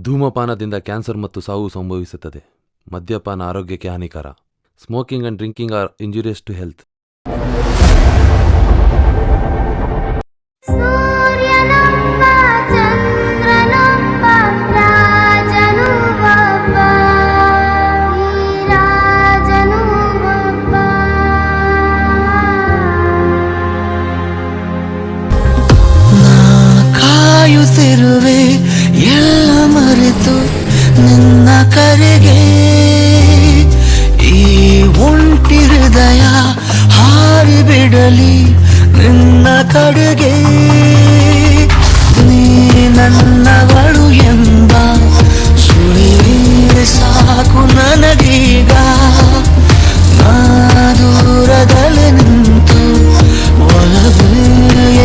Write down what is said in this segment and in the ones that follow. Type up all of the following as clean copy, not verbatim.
ಧೂಮಪಾನದಿಂದ cancer ಮತ್ತು ಸಾವು ಸಂಭವಿಸುತ್ತದೆ. ಮದ್ಯಪಾನ ಆರೋಗ್ಯಕ್ಕೆ ಹಾನಿಕರ. Smoking and drinking are injurious to health. ಕಾಯುತ್ತಿರುವೆ ಎಲ್ಲ ಮರೆತು ನಿನ್ನ ಕರೆಗೆ, ಈ ಒಂಟಿ ಹೃದಯ ಹಾರಿಬಿಡಲಿ ನಿನ್ನ ಕಡೆಗೆ. ನೀ ನನ್ನವಳು ಎಂಬ ಸುಳಿವೆ ಸಾಕು ನನಗೀಗ. ನಾ ದೂರದಲ್ಲಿ ನಿಂತು ಒಲವು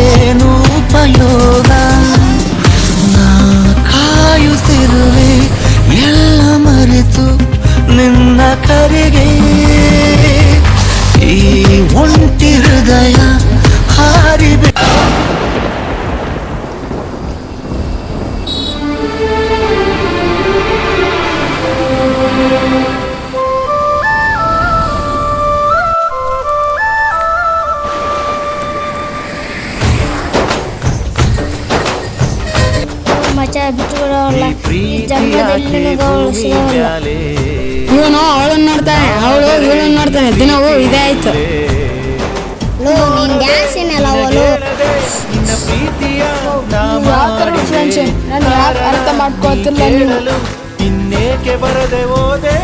ಏನು ಉಪಯೋಗ. ನಾ ಕಾಯುತ್ತಿರುವೆ ಎಲ್ಲ ಮರೆತು ನಿನ್ನ ಕರೆಗೆ, ಈ ಒಂಟಿ ಹೃದಯ ಹಾರಿಬಿ. ಮಚ ಬಿಟ್ಟುಬಿಡೋಲ್ಲ, ಈ ಜನ್ಮದಲ್ಲಿ ಇವನು ಅವಳನ್ನು ನೋಡ್ತಾನೆ, ಅವಳು ಇವಳನ್ನು ನೋಡ್ತಾನೆ. ದಿನವೂ ಇದೇ ಆಯ್ತು. ನೀನ್ ಡ್ಯಾನ್ಸ್ ಏನಲ್ಲ ಅವಳು ಅರ್ಥ ಮಾಡ್ಕೊತಿಲ್ಲ. ಇನ್ನೇಕೆ ಬರದೆ ಹೋದೆ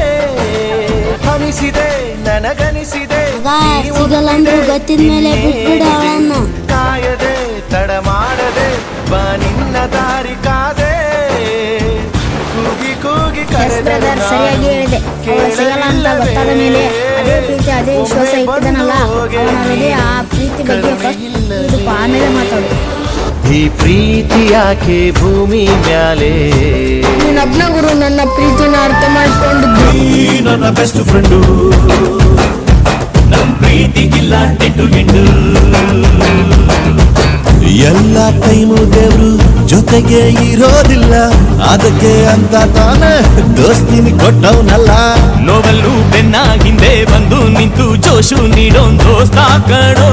ಅನಿಸಿದೆ ನನಗನಿಸಿದೆ. ಸಿಗಲ್ಲ ಅಂದ್ರೆ ಗೊತ್ತಿದ ಮೇಲೆ ಬಿಟ್ಬಿಡ ಅವಳನ್ನ. ಕಾಯದೆ ತಡ ಮಾಡದೆ ಬಾ ನಿನ್ನ ದಾರಿ ಕಾದೆ. ಕೂಗಿ ಕೂಗಿ ಸರಿಯಾಗಿ ಹೇಳಿದೆ. ಅವಳು ಸಿಗಲ್ಲ ಅಂತ ಗೊತ್ತಾದ ಮೇಲೆ ಅದೇ ಪ್ರೀತಿ ಅದೇ ವಿಶ್ವಾಸ ಇಟ್ಟಿದನಲ್ಲ, ಅವನದೇ ಆ ಪ್ರೀತಿ ಬಗ್ಗೆ ಫಸ್ಟ್ ಆಮೇಲೆ ಮಾತಾಡು. ಈ ಪ್ರೀತಿ ಯಾಕೆ ಭೂಮಿ ಮ್ಯಾಲೆ? ನೀನೊಬ್ನ ಗುರು ನನ್ನ ಪ್ರೀತಿನ ಅರ್ಥ ಮಾಡ್ಕೊಂಡಿದ್ದು. ನನ್ನ ಬೆಸ್ಟ್ ಫ್ರೆಂಡು, ನಮ್ ಪ್ರೀತಿಗಿಲ್ಲ ಟೆಂಟು ಗಿಂಡು. ಎಲ್ಲ ಟೈಮು ದೇವ್ರು ಜೊತೆಗೆ ಇರೋದಿಲ್ಲ, ಅದಕ್ಕೆ ಅಂತ ತಾನೇ ದೋಸ್ತಿನಿ ಕೊಟ್ಟವನಲ್ಲ. ನೋವಲ್ಲೂ ಬೆನ್ನ ಹಿಂದೆ ಬಂದು ನಿಂತು ಜೋಶು ನೀಡೋ ದೋಸ್ತ ಕಣೋ.